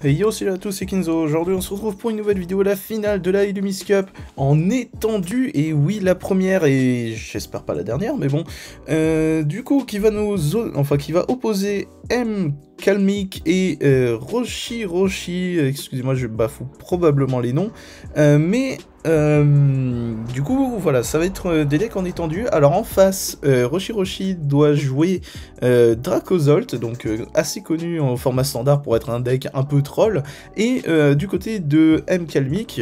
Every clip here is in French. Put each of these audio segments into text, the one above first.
Hey yo, salut à tous, c'est Kinzo. Aujourd'hui, on se retrouve pour une nouvelle vidéo, la finale de la Illumis Cup en étendue. Et oui, la première, et j'espère pas la dernière, mais bon. Du coup, qui va opposer M. Kalmik et Roshi. Excusez-moi, je bafoue probablement les noms. Du coup, voilà, ça va être des decks en étendue. Alors en face, Roshi doit jouer Dracozolt, donc assez connu en format standard pour être un deck un peu troll. Et du côté de M. Kalmik,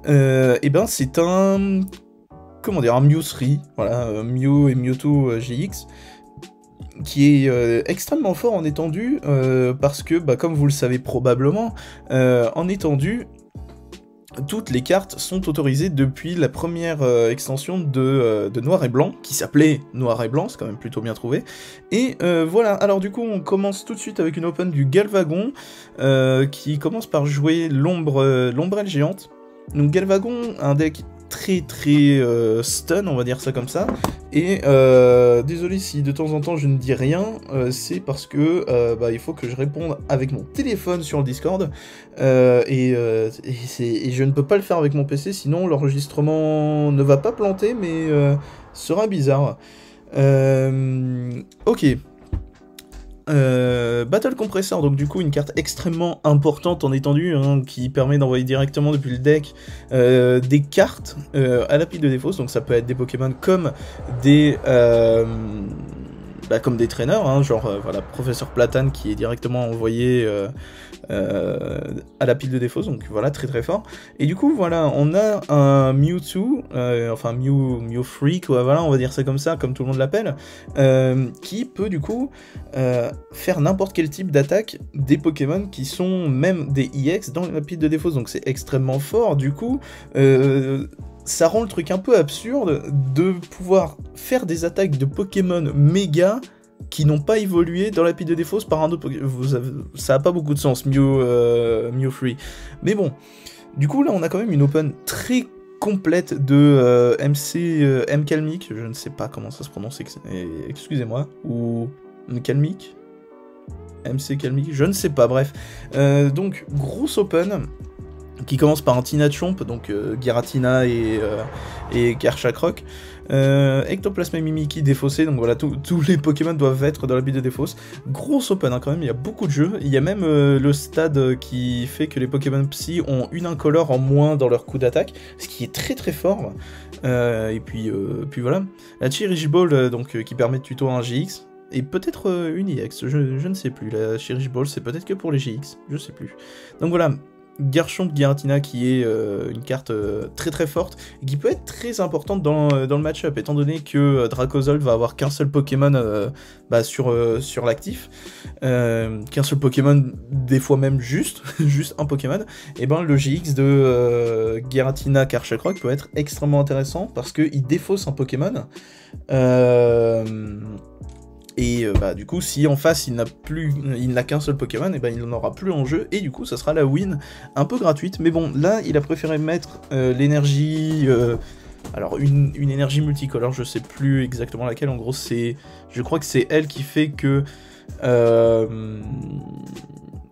et ben c'est un... Comment dire, un Mew 3, voilà, Mew et Mewtwo GX, qui est extrêmement fort en étendue, parce que, bah, comme vous le savez probablement, en étendue, toutes les cartes sont autorisées depuis la première extension de Noir et Blanc, qui s'appelait Noir et Blanc, c'est quand même plutôt bien trouvé. Et voilà, alors du coup on commence tout de suite avec une open du Galvagon, qui commence par jouer l'ombrelle géante. Donc Galvagon, un deck très stun, on va dire ça comme ça, et désolé si de temps en temps je ne dis rien, c'est parce que il faut que je réponde avec mon téléphone sur le Discord, et je ne peux pas le faire avec mon PC, sinon l'enregistrement ne va pas planter, mais sera bizarre. Ok. Battle Compressor, donc du coup une carte extrêmement importante en étendue, hein, qui permet d'envoyer directement depuis le deck des cartes à la pile de défausse, donc ça peut être des Pokémon comme des traîneurs, hein, genre voilà, Professeur Platane qui est directement envoyé à la pile de défausse, donc voilà, très fort. Et du coup, voilà, on a un Mewtwo, enfin Mew Free, quoi, voilà, on va dire ça comme tout le monde l'appelle, qui peut du coup faire n'importe quel type d'attaque des Pokémon qui sont même des EX dans la pile de défausse, donc c'est extrêmement fort, du coup. Ça rend le truc un peu absurde de pouvoir faire des attaques de Pokémon méga qui n'ont pas évolué dans la pile de défausse par un autre Pokémon. Ça a pas beaucoup de sens, Mew Free. Mais bon, du coup là on a quand même une open très complète de M. Kalmik, je ne sais pas comment ça se prononce, excusez-moi, ou Kalmik, MC Kalmik, je ne sais pas, bref. Donc grosse open qui commence par un Tina Chomp, donc Giratina et Garchakroc. Ectoplasme et Mimikyu défaussé, donc voilà, tous les Pokémon doivent être dans la bille de défausse. Grosse open, hein, quand même, il y a beaucoup de jeux. Il y a même le stade qui fait que les Pokémon Psy ont une incolore en moins dans leur coup d'attaque, ce qui est très fort. Et puis voilà. La Chirigiball, donc qui permet de tuto un GX. Et peut-être une EX, je ne sais plus. La Chirigiball, c'est peut-être que pour les GX, je sais plus. Donc voilà. Garchomp Giratina qui est une carte très forte et qui peut être très importante dans le match-up, étant donné que Dracozolt va avoir qu'un seul Pokémon sur l'actif, qu'un seul Pokémon, des fois même juste un Pokémon, et ben le GX de Giratina Karchakroc peut être extrêmement intéressant parce qu'il défausse un Pokémon. Et du coup, si en face il n'a qu'un seul Pokémon, et ben il n'en aura plus en jeu, et du coup ça sera la win un peu gratuite. Mais bon, là il a préféré mettre l'énergie, alors une énergie multicolore, je sais plus exactement laquelle, en gros je crois que c'est elle qui fait que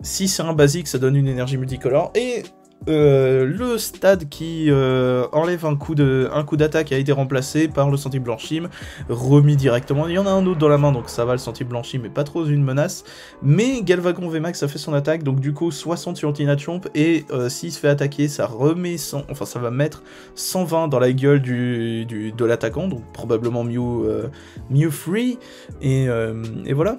si c'est un basique ça donne une énergie multicolore, et le stade qui enlève un coup d'attaque a été remplacé par le Senti Blanchim, remis directement. Il y en a un autre dans la main, donc ça va, le Senti Blanchim, mais pas trop une menace. Mais Galvagon VMAX a fait son attaque, donc du coup 60 sur Tina Chomp, et s'il se fait attaquer, ça remet ça va mettre 120 dans la gueule de l'attaquant, donc probablement Mew Free, et voilà.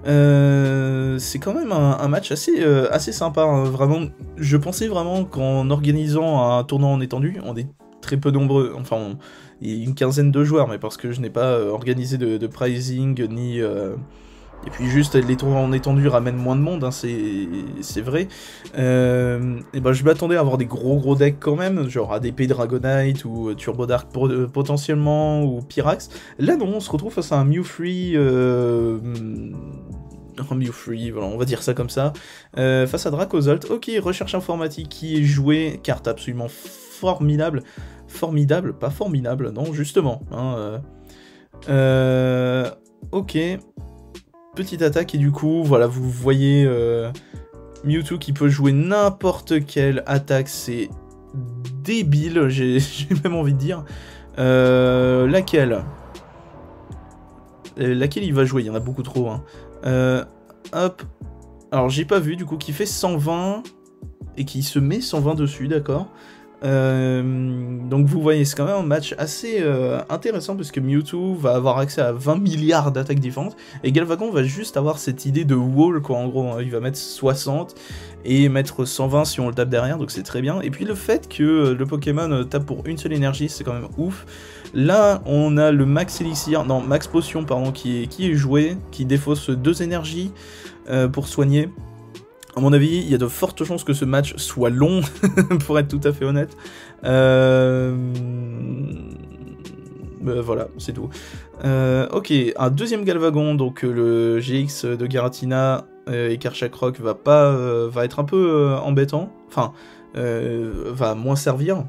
C'est quand même un match assez sympa, hein, vraiment. Je pensais vraiment qu'en organisant un tournoi en étendue, on est très peu nombreux, enfin il y a une quinzaine de joueurs, mais parce que je n'ai pas organisé de pricing, ni... Et puis juste, les tournois en étendue ramènent moins de monde, hein, c'est vrai. Et ben je m'attendais à avoir des gros decks quand même, genre ADP Dragonite ou Turbo Dark potentiellement, ou Pyrax. Là non, on se retrouve face à un Mew Free... Mew Free, voilà, on va dire ça comme ça. Face à Dracozolt, ok, recherche informatique qui est jouée, carte absolument formidable. Formidable, pas formidable, non, justement. Hein, ok. Petite attaque, et du coup, voilà, vous voyez Mewtwo qui peut jouer n'importe quelle attaque, c'est débile, j'ai même envie de dire. Laquelle il va jouer, il y en a beaucoup trop. Hein. Hop. Alors j'ai pas vu du coup, qui fait 120 et qui se met 120 dessus, d'accord. Donc vous voyez, c'est quand même un match assez intéressant parce que Mewtwo va avoir accès à 20 milliards d'attaques différentes et Galvagnon va juste avoir cette idée de wall quoi, en gros, hein. Il va mettre 60 et mettre 120 si on le tape derrière, donc c'est très bien. Et puis le fait que le Pokémon tape pour une seule énergie, c'est quand même ouf. Là on a le Max Elixir, non Max Potion pardon, qui est joué, qui défausse 2 énergies pour soigner. À mon avis, il y a de fortes chances que ce match soit long, pour être tout à fait honnête. Voilà, c'est tout. Ok, un deuxième Galvagnon, donc le GX de Giratina et Karchakroc va être un peu embêtant. Enfin, va moins servir.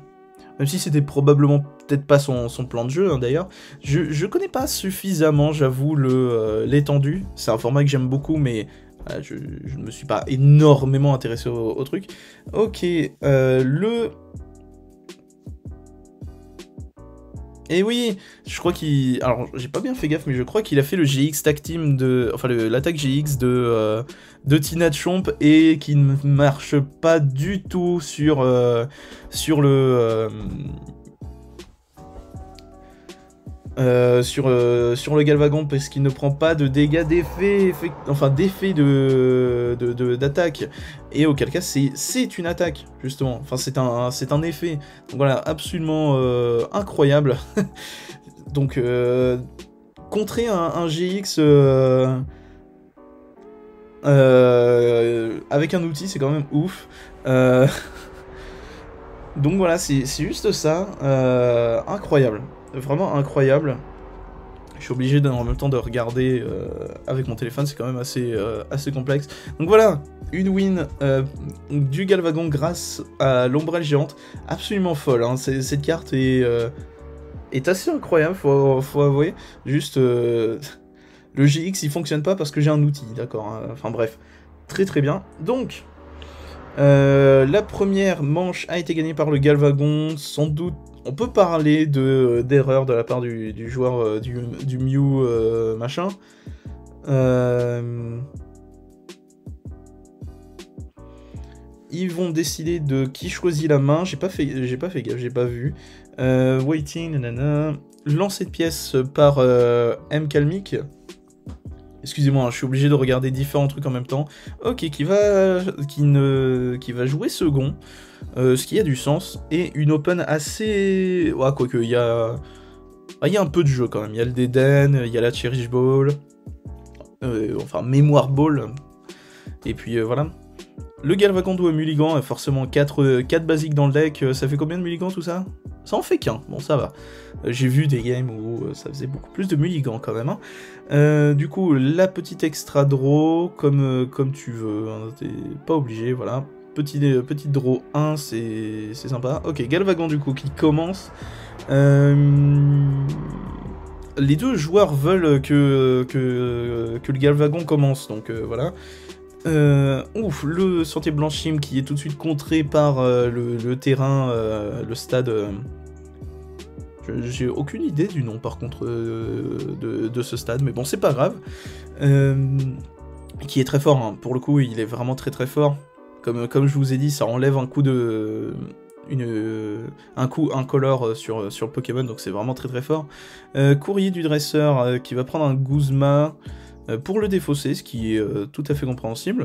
Même si c'était probablement peut-être pas son plan de jeu, hein, d'ailleurs. Je connais pas suffisamment, j'avoue, l'étendue. C'est un format que j'aime beaucoup, mais... Je ne me suis pas énormément intéressé au truc. Ok, Et oui, je crois qu'il... Alors, j'ai pas bien fait gaffe, mais je crois qu'il a fait le GX Tag Team de... Enfin, l'attaque GX de Tinachomp et qui ne marche pas du tout sur le... sur le Galvagnon parce qu'il ne prend pas de dégâts d'effet, d'attaque, et auquel cas c'est une attaque justement, enfin c'est un effet, donc voilà, absolument incroyable. Donc contrer un GX avec un outil, c'est quand même ouf. Donc voilà, c'est juste ça, incroyable. Vraiment incroyable. Je suis obligé en même temps de regarder avec mon téléphone, c'est quand même assez complexe. Donc voilà, une win du Galvagnon grâce à l'ombrelle géante, absolument folle. Hein. Cette carte est assez incroyable, faut avouer. Juste, le GX il fonctionne pas parce que j'ai un outil, d'accord. Hein. Enfin bref, très très bien. Donc, la première manche a été gagnée par le Galvagnon, sans doute. On peut parler d'erreur de la part du joueur du Mew machin. Ils vont décider de qui choisit la main. J'ai pas fait gaffe, j'ai pas vu. Waiting, nanana. Lancer de pièces par M. Kalmik. Excusez-moi, je suis obligé de regarder différents trucs en même temps. Ok, qui va jouer second. Ce qui a du sens, et une open assez... Ouais, quoique, il y a un peu de jeu quand même. Il y a le Deden, il y a la Cherish Ball, enfin Mémoire Ball, et puis voilà. Le Galvagnon doit Mulligan, forcément 4 basiques dans le deck. Ça fait combien de Mulligan tout ça? Ça en fait qu'un, bon ça va. J'ai vu des games où ça faisait beaucoup plus de Mulligan quand même. Hein. Du coup, la petite extra draw, comme tu veux, hein, t'es pas obligé, voilà. Petit draw 1, c'est sympa. Ok, Galvagnon du coup qui commence. Les deux joueurs veulent que le Galvagnon commence, donc voilà. Le Sentier Blanchim qui est tout de suite contré par le terrain, le stade. J'ai aucune idée du nom par contre de ce stade, mais bon, c'est pas grave. Qui est très fort, hein. Pour le coup, il est vraiment très très fort. Comme je vous ai dit, ça enlève un coup incolore sur le Pokémon, donc c'est vraiment très très fort. Courrier du dresseur qui va prendre un Guzma pour le défausser, ce qui est tout à fait compréhensible.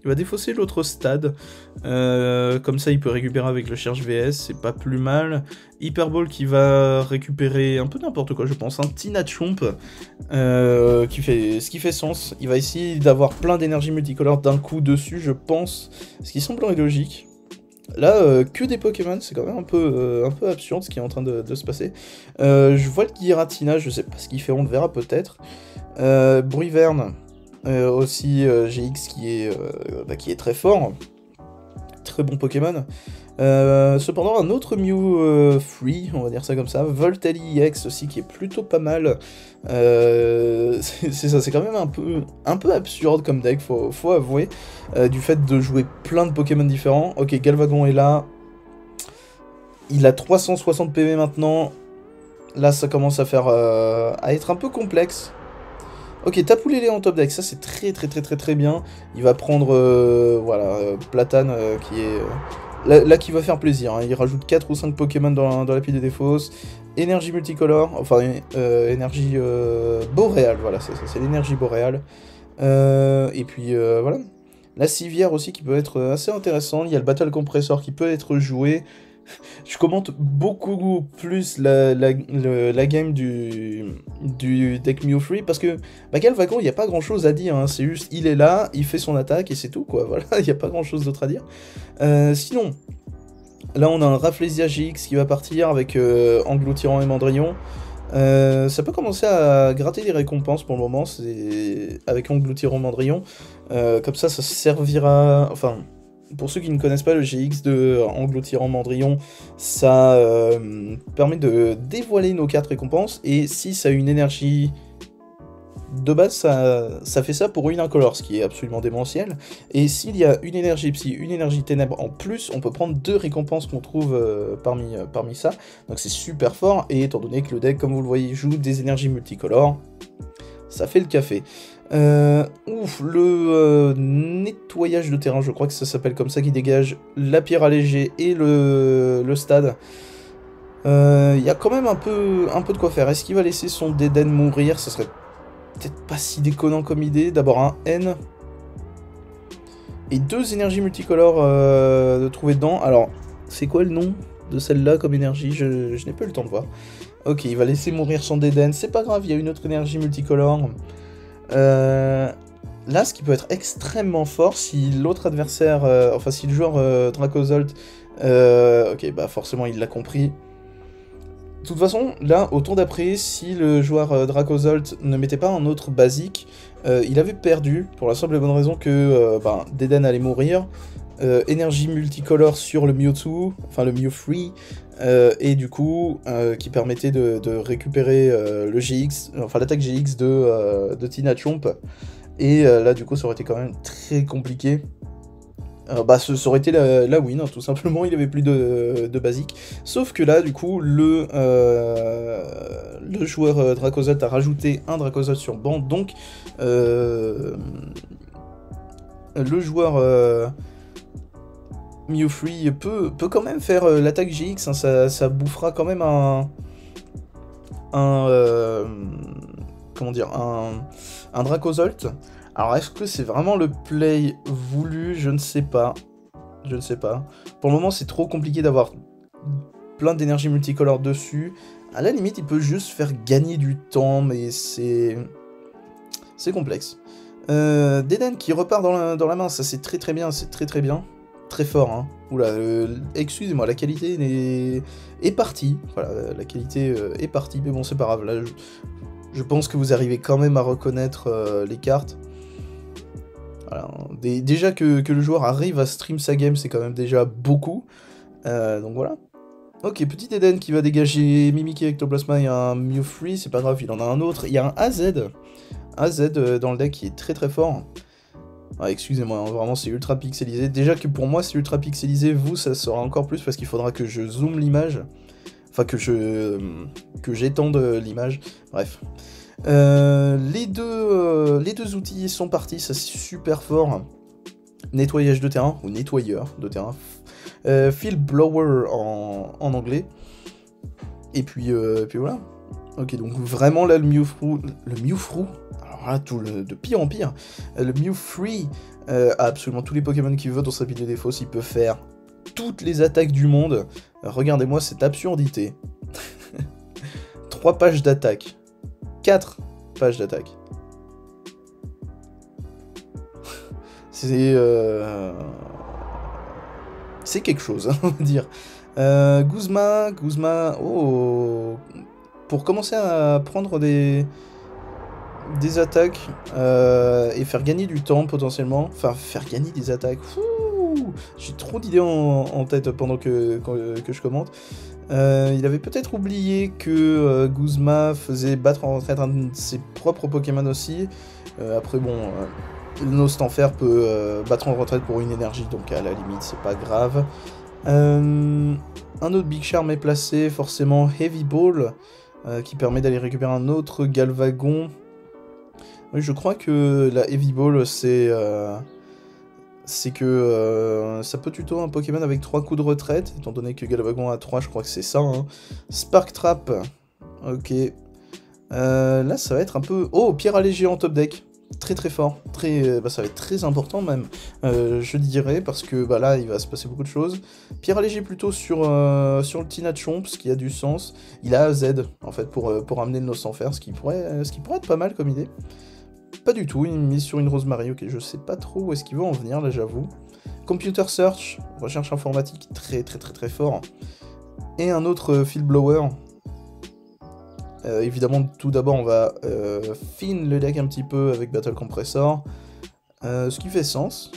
Il va défausser l'autre stade, comme ça il peut récupérer avec le Cherche VS, c'est pas plus mal. Hyperball qui va récupérer un peu n'importe quoi, je pense, un Tinachomp, ce qui fait sens. Il va essayer d'avoir plein d'énergie multicolore d'un coup dessus, je pense, ce qui semblerait logique. Là, que des Pokémon, c'est quand même un peu absurde ce qui est en train de se passer. Je vois le Giratina, je sais pas ce qu'il fait, on le verra peut-être. Bruiverne, aussi GX qui est très fort, très bon Pokémon. Cependant, un autre Mew free, on va dire ça comme ça, Voltally EX aussi, qui est plutôt pas mal. C'est ça, c'est quand même un peu absurde comme deck, faut avouer, du fait de jouer plein de Pokémon différents. Ok, Galvadon est là. Il a 360 PV maintenant. Là, ça commence à être un peu complexe. Ok, Tapoulélé en top deck, ça c'est très bien. Il va prendre, voilà, Platane, qui est... Là qui va faire plaisir, hein. Il rajoute 4 ou 5 Pokémon dans la pile de défausse. Énergie multicolore, enfin, énergie boréale, voilà, c'est l'énergie boréale. Et puis, voilà. La civière aussi qui peut être assez intéressant. Il y a le Battle Compressor qui peut être joué. Je commente beaucoup plus la game du deck Mew Free parce que Galvadon, il n'y a pas grand chose à dire, hein. C'est juste, il est là, il fait son attaque et c'est tout, quoi. Voilà, il n'y a pas grand chose d'autre à dire. Sinon, là on a un Rafflesia GX qui va partir avec Anglo-Tyran et Mandrillon. Ça peut commencer à gratter des récompenses pour le moment, c'est avec Anglo-Tyran Mandrillon. Comme ça servira... Enfin... Pour ceux qui ne connaissent pas le GX de Anglo-Tyran Mandrillon, ça permet de dévoiler nos 4 récompenses, et si ça a une énergie de base, ça fait ça pour une incolore, ce qui est absolument démentiel, et s'il y a une énergie psy, une énergie ténèbres en plus, on peut prendre 2 récompenses qu'on trouve parmi ça, donc c'est super fort, et étant donné que le deck, comme vous le voyez, joue des énergies multicolores, ça fait le café. Le nettoyage de terrain, je crois que ça s'appelle comme ça, qui dégage la pierre allégée et le stade. Il y a quand même un peu de quoi faire. Est-ce qu'il va laisser son Dédenne mourir? Ça serait peut-être pas si déconnant comme idée. D'abord un N. Et 2 énergies multicolores de trouver dedans. Alors, c'est quoi le nom de celle-là comme énergie? Je n'ai pas eu le temps de voir. Ok, il va laisser mourir son Dédenne. C'est pas grave, il y a une autre énergie multicolore. Là, ce qui peut être extrêmement fort, si l'autre adversaire, enfin si le joueur Dracozolt, ok, bah forcément il l'a compris. De toute façon, là, au tour d'après, si le joueur Dracozolt ne mettait pas un autre basique, il avait perdu, pour la simple et bonne raison que Dédenne allait mourir, énergie multicolore sur le Mewtwo, enfin le Mew Free, et du coup, qui permettait de récupérer le GX, enfin l'attaque GX de Tina Chomp, et là du coup ça aurait été quand même très compliqué. Ça aurait été la win, hein, tout simplement, il avait plus de basique. Sauf que là, du coup, le joueur Dracozolt a rajouté un Dracozolt sur banc, donc le joueur Mew Free peut quand même faire l'attaque GX, hein, ça bouffera quand même comment dire, un Dracozolt. Alors, est-ce que c'est vraiment le play voulu? Je ne sais pas. Je ne sais pas. Pour le moment, c'est trop compliqué d'avoir plein d'énergie multicolore dessus. À la limite, il peut juste faire gagner du temps, mais c'est complexe. Dédenne qui repart dans la main, ça c'est très bien, c'est très bien. Très fort, hein. Oula, excusez-moi, la qualité est partie. Voilà, la qualité est partie, mais bon, c'est pas grave. Là, je pense que vous arrivez quand même à reconnaître les cartes. Voilà. Déjà que le joueur arrive à stream sa game, c'est quand même déjà beaucoup. Donc voilà. Ok, petit Eden qui va dégager Mimikyu Ectoplasma et un Mew Free, c'est pas grave, il en a un autre. Il y a un AZ. AZ dans le deck qui est très fort. Ah, excusez-moi, hein, vraiment c'est ultra pixelisé. Déjà que pour moi c'est ultra pixelisé, vous ça sera encore plus parce qu'il faudra que je zoome l'image. Enfin que j'étende l'image. Bref. Les deux outils sont partis, ça c'est super fort. Nettoyage de terrain, ou nettoyeur de terrain. Field Blower en anglais. Et puis voilà. Ok, donc vraiment là le Mewfru, alors là de pire en pire, le Mew Free a absolument tous les Pokémon qu'il veut dans sa pile de défauts, il peut faire toutes les attaques du monde. Regardez-moi cette absurdité. 3 pages d'attaque. 4 pages d'attaque. C'est quelque chose, on va dire. Guzma, oh, pour commencer à prendre des des attaques et faire gagner du temps potentiellement. Enfin, faire gagner des attaques. J'ai trop d'idées en tête pendant que je commente. Il avait peut-être oublié que Guzma faisait battre en retraite un de ses propres Pokémon aussi. Après, bon, Nostanfer peut battre en retraite pour une énergie, donc à la limite, c'est pas grave. Un autre Big Charm est placé, forcément Heavy Ball, qui permet d'aller récupérer un autre Galvagon. Oui, je crois que la Heavy Ball, c'est que ça peut tuto un Pokémon avec 3 coups de retraite, étant donné que Galvagon a 3, je crois que c'est ça. Hein. Spark Trap, ok. Là, ça va être un peu... Oh, Pierre allégé en top deck. Très très fort, ça va être très important même, je dirais, parce que là il va se passer beaucoup de choses. Pierre allégé plutôt sur le Tinachon, ce qui a du sens. Il a Z en fait pour amener le Nostanfer, ce qui pourrait être pas mal comme idée. Pas du tout, il mise sur une Rosemary, ok, je sais pas trop où est-ce qu'il veut en venir là, j'avoue. Computer Search, recherche informatique, très très très très fort. Et un autre Field Blower. Évidemment, tout d'abord, on va fin le deck un petit peu avec Battle Compressor, ce qui fait sens.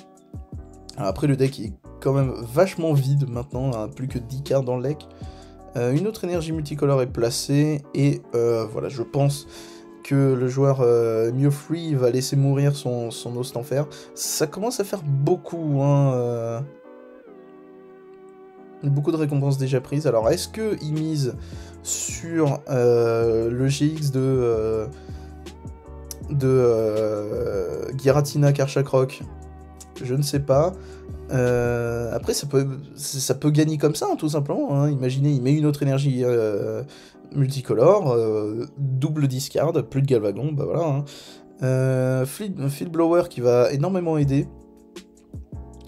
Alors après, le deck est quand même vachement vide maintenant, hein, plus que 10 cartes dans le deck. Une autre énergie multicolore est placée, et voilà, je pense que le joueur Meowth va laisser mourir son Nostanfer. Ça commence à faire beaucoup, hein, beaucoup de récompenses déjà prises. Alors, est-ce qu'il mise sur le GX de Giratina Karchakroc? Je ne sais pas. Après, ça peut gagner comme ça, hein, tout simplement. Hein. Imaginez, il met une autre énergie multicolore, double discard, plus de Galvagon, bah voilà. Hein. Field Blower qui va énormément aider.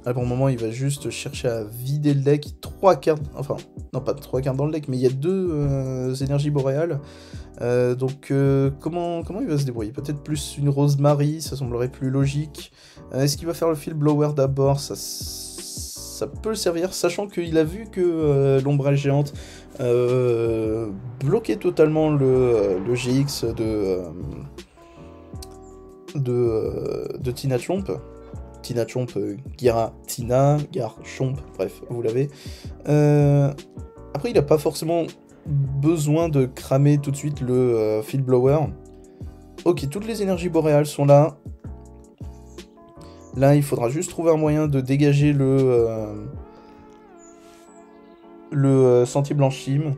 Là, pour le moment, il va juste chercher à vider le deck. 3 cartes, enfin, non pas 3 cartes dans le deck, mais il y a 2 énergies boréales. Donc, comment il va se débrouiller? Peut-être plus une Rosemary, ça semblerait plus logique. Est-ce qu'il va faire le Field Blower d'abord? Ça peut le servir, sachant qu'il a vu que l'ombrelle géante bloquait totalement le GX de Tinachomp. Tinachomp, Giratina, Garchomp, bref, vous l'avez. Après, il n'a pas forcément besoin de cramer tout de suite le Field Blower. Ok, toutes les énergies boréales sont là. Là, il faudra juste trouver un moyen de dégager le Sentier Blanchime.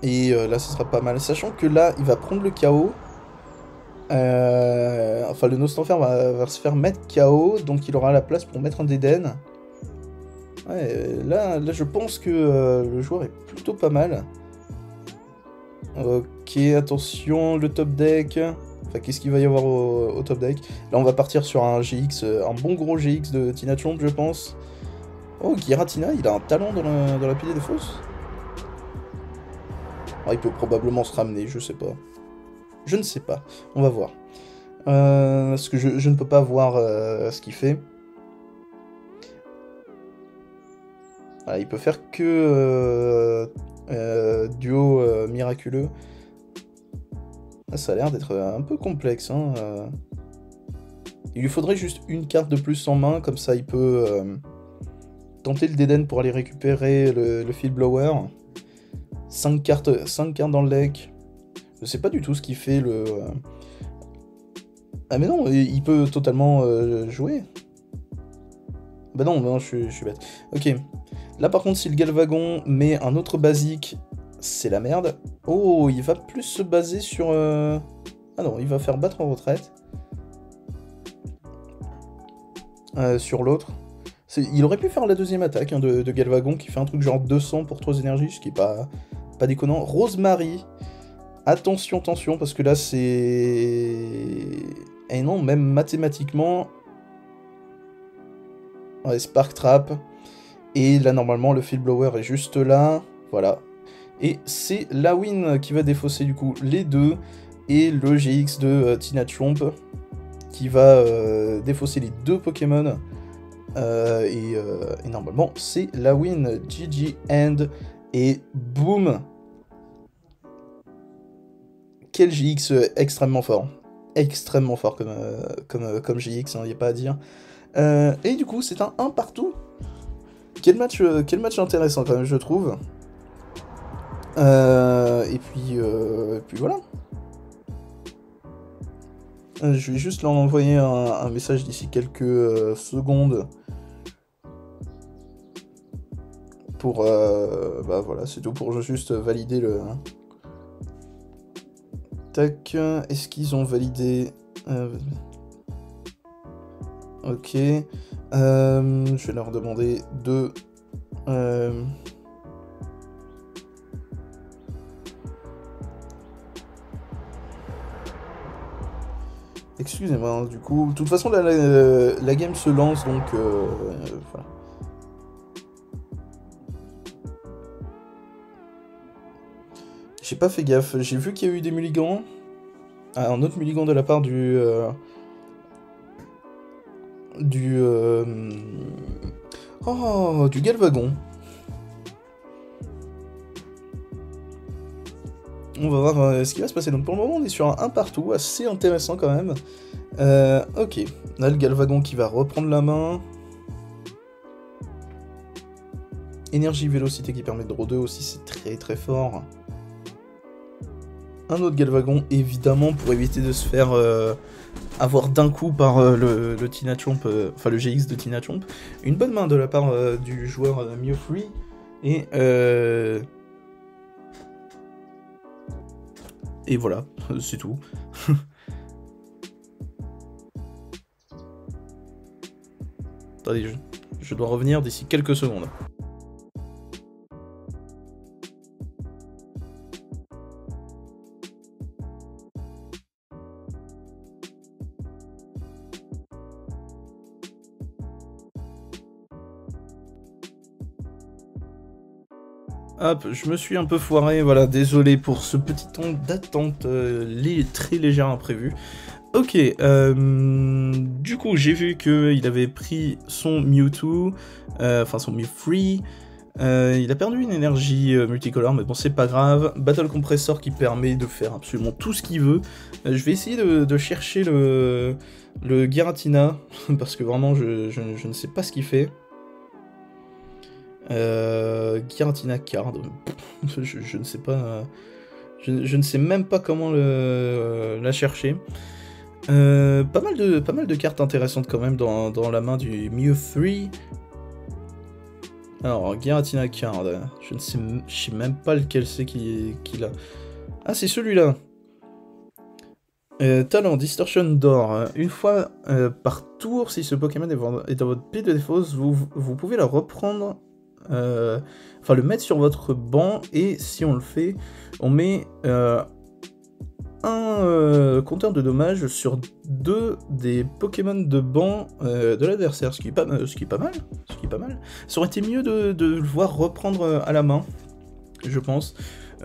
Et là, ce sera pas mal. Sachant que là, il va prendre le KO. Enfin, le Nostanfer va se faire mettre KO, donc il aura la place pour mettre un Dédenne. Ouais, là, je pense que le joueur est plutôt pas mal. Ok, attention, le top deck. Enfin, qu'est-ce qu'il va y avoir au top deck? Là, on va partir sur un GX, un bon gros GX de Tinachomp, je pense. Oh, Giratina, il a un talent dans la pile des fosses. Ah, il peut probablement se ramener, je sais pas. Je ne sais pas, on va voir. Parce que je ne peux pas voir ce qu'il fait. Voilà, il peut faire que duo miraculeux. Ah, ça a l'air d'être un peu complexe. Hein. Il lui faudrait juste une carte de plus en main, comme ça il peut tenter le Dédenne pour aller récupérer le Field Blower. 5 cartes dans le deck. Je sais pas du tout ce qu'il fait le... Ah mais non, il peut totalement jouer. Bah non, je suis bête. Ok. Là par contre, si le Galvagon met un autre basique, c'est la merde. Oh, il va plus se baser sur... Ah non, il va faire battre en retraite. Sur l'autre. Il aurait pu faire la deuxième attaque hein, de Galvagon qui fait un truc genre 200 pour 3 énergies, ce qui est pas déconnant. Rosemary. Attention, parce que là c'est... Et non, même mathématiquement... Ouais, Spark Trap. Et là, normalement, le Field Blower est juste là. Voilà. Et c'est la win qui va défausser, du coup, les deux. Et le GX de Tinachomp qui va défausser les deux Pokémon. Et normalement, c'est la win. GG End. Et boum! quel GX extrêmement fort. Extrêmement fort comme GX, il n'y a pas à dire. Et du coup, c'est un 1 partout. Quel match intéressant quand même, je trouve. Et puis voilà. Je vais juste leur envoyer un message d'ici quelques secondes. Pour... bah voilà, c'est tout pour juste valider le... Tac, est-ce qu'ils ont validé... Ok. Je vais leur demander de... Excusez-moi, du coup... De toute façon, la game se lance, donc... voilà. J'ai pas fait gaffe. J'ai vu qu'il y a eu des mulligans. Ah, un autre mulligan de la part du Galvagon. On va voir ce qui va se passer. Donc pour le moment, on est sur un 1 partout, assez intéressant quand même. Ok, là le Galvagon qui va reprendre la main. Énergie vélocité qui permet de draw 2 aussi, c'est très très fort. Un autre Galvagon, évidemment, pour éviter de se faire avoir d'un coup par le Tina Chomp, enfin le GX de Tina Chomp. Une bonne main de la part du joueur Mew3. Et voilà, c'est tout. Attendez, je dois revenir d'ici quelques secondes. Hop, je me suis un peu foiré, voilà, désolé pour ce petit temps d'attente très léger imprévu. Ok, du coup j'ai vu qu'il avait pris son Mewtwo, enfin son Mew3, il a perdu une énergie multicolore, mais bon c'est pas grave. Battle Compressor qui permet de faire absolument tout ce qu'il veut. Je vais essayer de chercher le Giratina, parce que vraiment je ne sais pas ce qu'il fait. Giratina Card, je ne sais pas, je ne sais même pas comment la chercher. Pas mal de cartes intéressantes quand même dans la main du Mew3. Alors, Giratina Card, je sais même pas lequel c'est qu'il a. Ah, c'est celui-là. Talent, Distortion d'or. Une fois par tour, si ce Pokémon est dans votre pile de défausse, vous pouvez le reprendre, enfin le mettre sur votre banc, et si on le fait, on met un compteur de dommages sur 2 des Pokémon de banc de l'adversaire, ce qui est pas mal. Ça aurait été mieux de le voir reprendre à la main, je pense.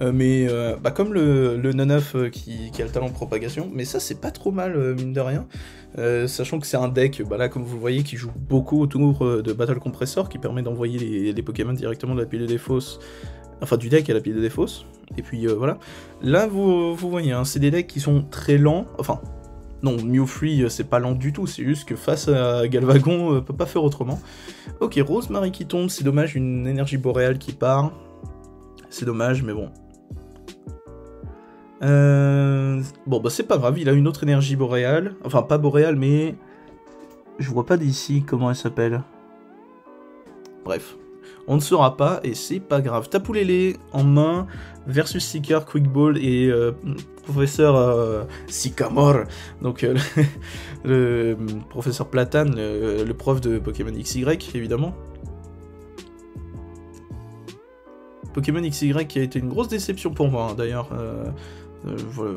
Mais comme le Nonaf qui a le talent de propagation, mais ça c'est pas trop mal, mine de rien, sachant que c'est un deck, là comme vous le voyez, qui joue beaucoup autour de Battle Compressor, qui permet d'envoyer les Pokémon directement de la pile de défausse, enfin du deck à la pile de défausse, et puis voilà. Là vous voyez, hein, c'est des decks qui sont très lents, enfin non, Mew3 c'est pas lent du tout, c'est juste que face à Galvagon, peut pas faire autrement. Ok, Rosemary qui tombe, c'est dommage, une énergie boréale qui part, c'est dommage, mais bon. Bon bah c'est pas grave, il a une autre énergie boréale, enfin pas boréale mais je vois pas d'ici comment elle s'appelle. Bref, on ne saura pas et c'est pas grave. Tapoulélé en main versus Seeker, Quick Ball et professeur Sycamore, donc le professeur Platane, le prof de Pokémon XY évidemment. Pokémon XY qui a été une grosse déception pour moi, hein, d'ailleurs. Voilà,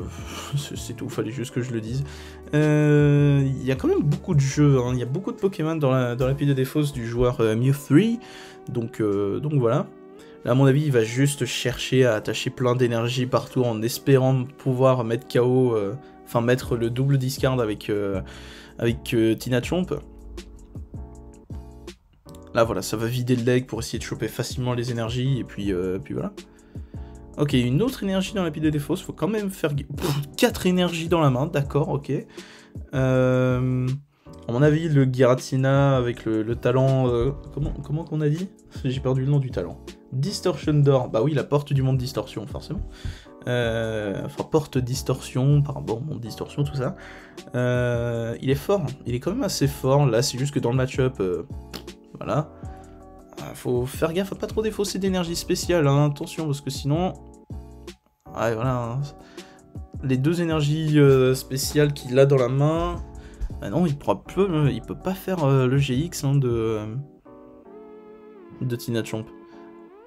c'est tout, fallait juste que je le dise. Il y a quand même beaucoup de jeux, hein, il y a beaucoup de Pokémon dans la pile de défausse du joueur Mew3, donc voilà. Là, à mon avis, il va juste chercher à attacher plein d'énergie partout en espérant pouvoir mettre KO, enfin mettre le double discard avec Tina Chomp. Là, voilà, ça va vider le deck pour essayer de choper facilement les énergies, et puis voilà. Ok, une autre énergie dans la pile de défauts, faut quand même faire... 4 énergies dans la main, d'accord, ok. À mon avis, le Giratina avec le talent... comment qu'on a dit? J'ai perdu le nom du talent. Distortion d'or, bah oui, la porte du monde distorsion, forcément. Enfin, porte distorsion, par rapport au monde distorsion, tout ça. Il est fort, il est quand même assez fort. Là, c'est juste que dans le match-up, voilà. Faut faire gaffe à pas trop défausser d'énergie spéciale, hein, attention, parce que sinon... Ouais, voilà. Hein. Les 2 énergies spéciales qu'il a dans la main... Bah non, il peut pas faire le GX hein, de Tina Champ.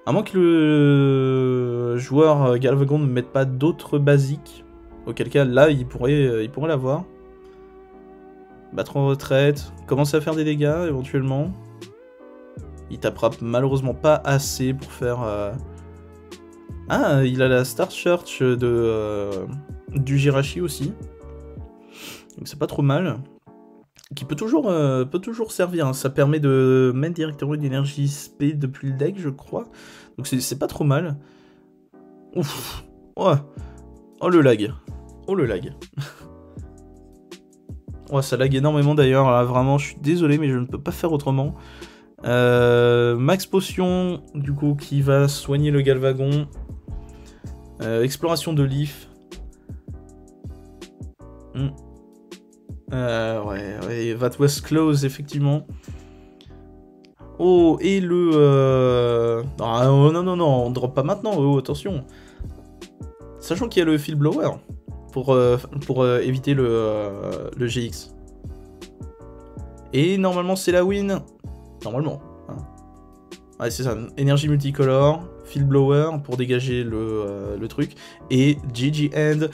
À moins que le joueur Galvagon ne mette pas d'autres basiques, auquel cas là il pourrait l'avoir. Battre en retraite, commencer à faire des dégâts éventuellement. Il tapera malheureusement pas assez pour faire... Ah, il a la Star Search du Jirachi aussi. Donc c'est pas trop mal. Qui peut toujours servir, hein. Ça permet de mettre directement une énergie SP depuis le deck, je crois. Donc c'est pas trop mal. Ouf. Ouais. Oh le lag. Oh le lag. Ouais, ça lag énormément d'ailleurs, là vraiment je suis désolé mais je ne peux pas faire autrement. Max Potion, du coup, qui va soigner le Galvagon. Exploration de Leaf. Ouais, That was close, effectivement. Oh, et le... Ah, non, on drop pas maintenant, oh, attention. Sachant qu'il y a le Field Blower pour éviter le GX. Et normalement, c'est la win. Normalement. Hein. Ouais, c'est ça. Énergie multicolore, Field Blower pour dégager le truc. Et GG End.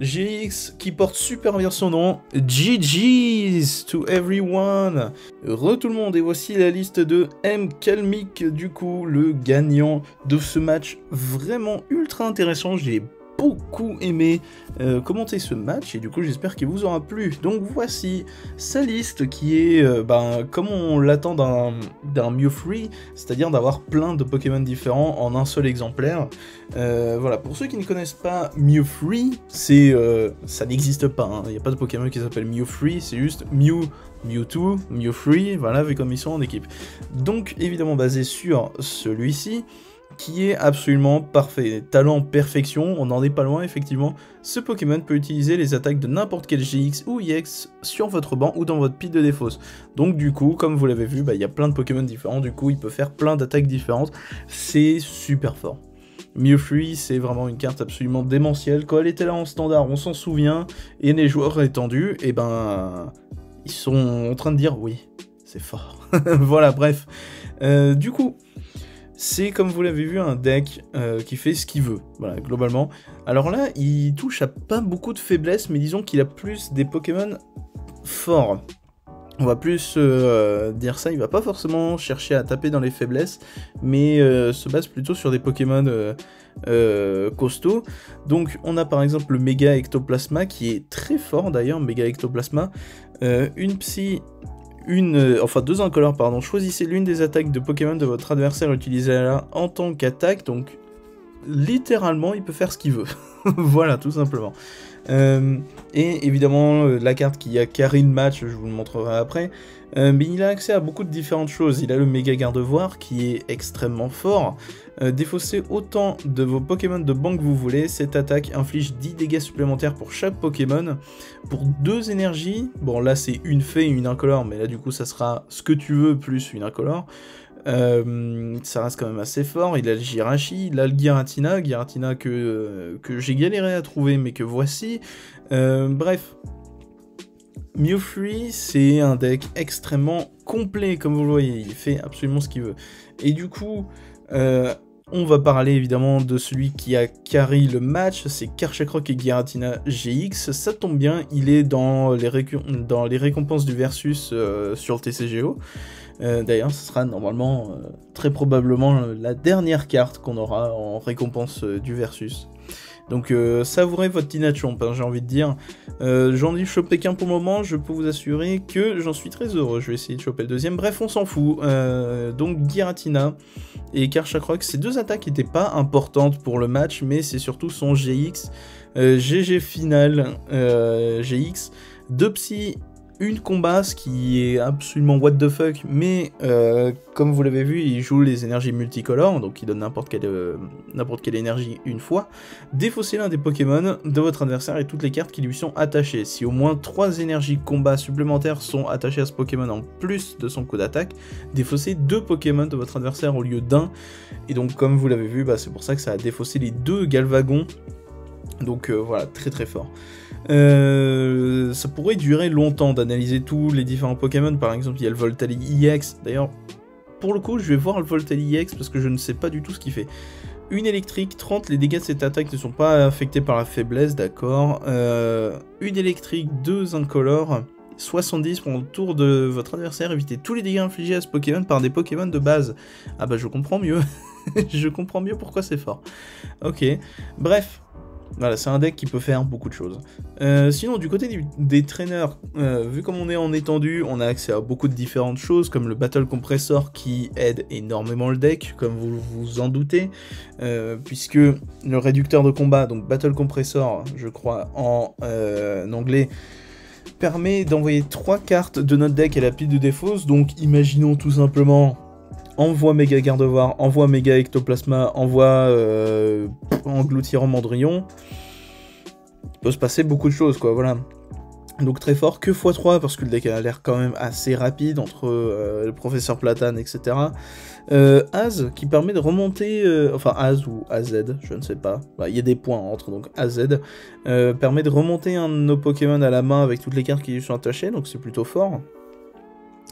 GX qui porte super bien son nom. GG's to everyone. Re tout le monde. Et voici la liste de M. Kalmik, du coup, le gagnant de ce match vraiment ultra intéressant. J'ai beaucoup aimé commenter ce match et du coup j'espère qu'il vous aura plu. Donc voici sa liste qui est comme on l'attend d'un Mew Free, c'est-à-dire d'avoir plein de Pokémon différents en un seul exemplaire. Voilà, pour ceux qui ne connaissent pas Mew Free, ça n'existe pas, hein. Il n'y a pas de Pokémon qui s'appelle Mew Free, c'est juste Mew, Mewtwo, Mew Free, voilà, vu comme ils sont en équipe. Donc évidemment basé sur celui-ci, qui est absolument parfait. Talent perfection, on n'en est pas loin effectivement. Ce Pokémon peut utiliser les attaques de n'importe quel GX ou EX sur votre banc ou dans votre pile de défausse. Donc du coup, comme vous l'avez vu, il y a plein de Pokémon différents, du coup il peut faire plein d'attaques différentes. C'est super fort. Mew Free, c'est vraiment une carte absolument démentielle. Quand elle était là en standard, on s'en souvient, et les joueurs étendus, et ils sont en train de dire oui, c'est fort. Voilà, bref. Du coup... c'est, comme vous l'avez vu, un deck qui fait ce qu'il veut, voilà, globalement. Alors là, il touche à pas beaucoup de faiblesses, mais disons qu'il a plus des Pokémon forts. On va plus dire ça, il va pas forcément chercher à taper dans les faiblesses, mais se base plutôt sur des Pokémon costauds. Donc on a par exemple le Mega Ectoplasma, qui est très fort d'ailleurs, Mega Ectoplasma, une Psy... enfin 2 incolores, pardon, choisissez l'une des attaques de Pokémon de votre adversaire, utilisez-la en tant qu'attaque, donc littéralement il peut faire ce qu'il veut. Voilà, tout simplement. Et évidemment la carte qui a carry le match, je vous le montrerai après, mais il a accès à beaucoup de différentes choses. Il a le Méga Gardevoir qui est extrêmement fort. Défaussez autant de vos Pokémon de banque que vous voulez. Cette attaque inflige 10 dégâts supplémentaires pour chaque Pokémon. Pour 2 énergies, bon là c'est une fée et une incolore, mais là du coup ça sera ce que tu veux plus une incolore. Ça reste quand même assez fort. Il a le Jirachi, il a le Giratina que j'ai galéré à trouver, mais que voici. Bref, Mew Free, c'est un deck extrêmement complet, comme vous le voyez, il fait absolument ce qu'il veut. Et du coup, on va parler évidemment de celui qui a carry le match, c'est Karchakrok et Giratina GX. Ça tombe bien, il est dans les récompenses du Versus sur le TCGO. D'ailleurs, ce sera normalement, très probablement, la dernière carte qu'on aura en récompense du Versus. Donc savourez votre Tinachomp, hein, j'ai envie de dire. J'en ai chopé qu'un pour le moment, je peux vous assurer que j'en suis très heureux. Je vais essayer de choper le deuxième. Bref, on s'en fout. Donc Giratina et Karchakroc, ces deux attaques n'étaient pas importantes pour le match, mais c'est surtout son GX. GG final GX. 2 psy, une combat, ce qui est absolument what the fuck, mais comme vous l'avez vu, il joue les énergies multicolores, donc il donne n'importe quelle énergie une fois. Défaussez l'un des Pokémon de votre adversaire et toutes les cartes qui lui sont attachées. Si au moins 3 énergies combat supplémentaires sont attachées à ce Pokémon en plus de son coup d'attaque, défaussez 2 Pokémon de votre adversaire au lieu d'un. Et donc comme vous l'avez vu, bah, c'est pour ça que ça a défaussé les 2 Galvagons. Donc voilà, très très fort. Ça pourrait durer longtemps d'analyser tous les différents Pokémon. Par exemple, il y a le Voltali EX. D'ailleurs, pour le coup, je vais voir le Voltali EX parce que je ne sais pas du tout ce qu'il fait. Une électrique, 30, les dégâts de cette attaque ne sont pas affectés par la faiblesse, d'accord. Une électrique, 2 incolores, 70 pendant le tour de votre adversaire. Évitez tous les dégâts infligés à ce Pokémon par des Pokémon de base. Ah bah je comprends mieux. Je comprends mieux pourquoi c'est fort. Ok, bref. Voilà, c'est un deck qui peut faire beaucoup de choses. Sinon, du côté des traîneurs, vu comme on est en étendue, on a accès à beaucoup de différentes choses, comme le Battle Compressor qui aide énormément le deck, comme vous vous en doutez, puisque le réducteur de combat, donc Battle Compressor, je crois, en anglais, permet d'envoyer 3 cartes de notre deck à la pile de défausse. Donc imaginons tout simplement... Envoie méga Gardevoir, envoie méga Ectoplasma, envoie engloutirant Mandrillon. Il peut se passer beaucoup de choses, quoi, voilà. Donc très fort, que x3, parce que le deck a l'air quand même assez rapide, entre le Professeur Platane, etc. Az, qui permet de remonter, enfin Az ou AZ, je ne sais pas, il y a des points entre, donc AZ, permet de remonter un de nos Pokémon à la main avec toutes les cartes qui lui sont attachées, donc c'est plutôt fort.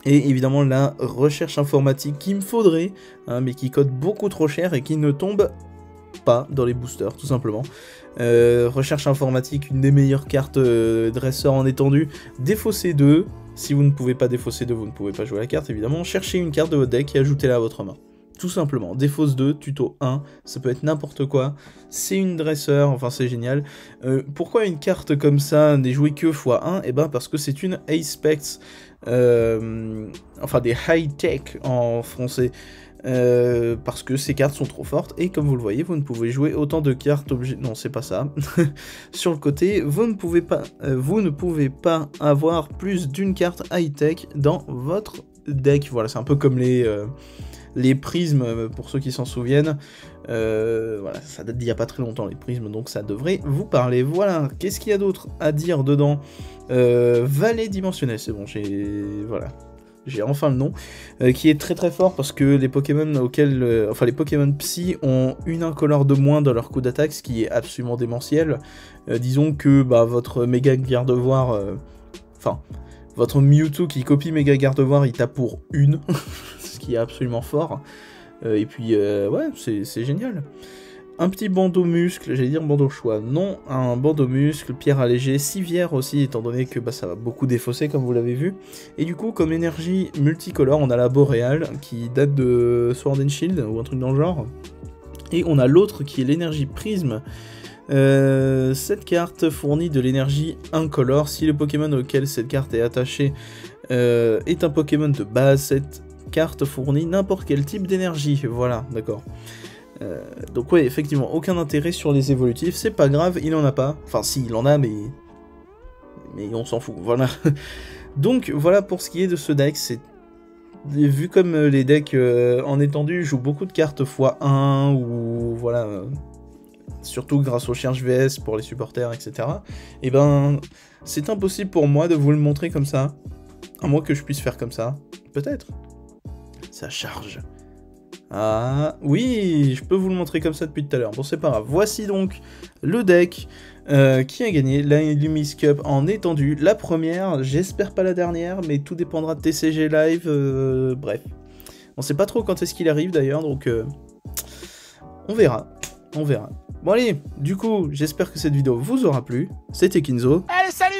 Et évidemment la recherche informatique qu'il me faudrait, hein, mais qui coûte beaucoup trop cher et qui ne tombe pas dans les boosters, tout simplement. Recherche informatique, une des meilleures cartes dresseur en étendue. Défausser 2, si vous ne pouvez pas défausser 2, vous ne pouvez pas jouer la carte, évidemment. Cherchez une carte de votre deck et ajoutez-la à votre main. Tout simplement, défausse 2, tuto 1, ça peut être n'importe quoi, c'est une dresseur, enfin c'est génial. Pourquoi une carte comme ça n'est jouée que x1? Eh ben parce que c'est une Aspects, enfin des high-tech en français, parce que ces cartes sont trop fortes, et comme vous le voyez, vous ne pouvez jouer autant de cartes obligées... Non, c'est pas ça. Sur le côté, vous ne pouvez pas avoir plus d'une carte high-tech dans votre deck. Voilà, c'est un peu comme les prismes, pour ceux qui s'en souviennent. Voilà, ça date d'il n'y a pas très longtemps, les prismes, donc ça devrait vous parler. Voilà, qu'est-ce qu'il y a d'autre à dire dedans? Valet dimensionnel, c'est bon, voilà. J'ai enfin le nom, qui est très très fort parce que les Pokémon auxquels, enfin les Pokémon Psy ont une incolore de moins dans leur coup d'attaque, ce qui est absolument démentiel. Disons que bah, votre méga Gardevoir, enfin votre Mewtwo qui copie méga Gardevoir, il tape pour une, ce qui est absolument fort. Et puis ouais, c'est génial. Un petit bandeau muscle, j'allais dire bandeau choix, non, un bandeau muscle, pierre allégée, civière aussi, étant donné que bah, ça va beaucoup défausser comme vous l'avez vu. Et du coup, comme énergie multicolore, on a la boréale qui date de Sword and Shield ou un truc dans le genre. Et on a l'autre qui est l'énergie prisme. Cette carte fournit de l'énergie incolore. Si le Pokémon auquel cette carte est attachée est un Pokémon de base, cette carte fournit n'importe quel type d'énergie. Voilà, d'accord. Donc ouais, effectivement, aucun intérêt sur les évolutifs, c'est pas grave, il en a pas. Enfin si, il en a, mais on s'en fout, voilà. Donc voilà pour ce qui est de ce deck, c'est... Vu comme les decks en étendue jouent beaucoup de cartes x1, ou voilà, surtout grâce aux Cherche VS pour les supporters, etc. Et ben, c'est impossible pour moi de vous le montrer comme ça, à moins que je puisse faire comme ça, peut-être. Ça charge. Ah, oui, je peux vous le montrer comme ça depuis tout à l'heure. Bon, c'est pas grave. Voici donc le deck qui a gagné la Lumis Cup en étendue. La première, j'espère pas la dernière, mais tout dépendra de TCG Live. Bref. On sait pas trop quand est-ce qu'il arrive d'ailleurs, donc on verra. On verra. Bon allez, du coup, j'espère que cette vidéo vous aura plu. C'était Kinzo. Allez, salut!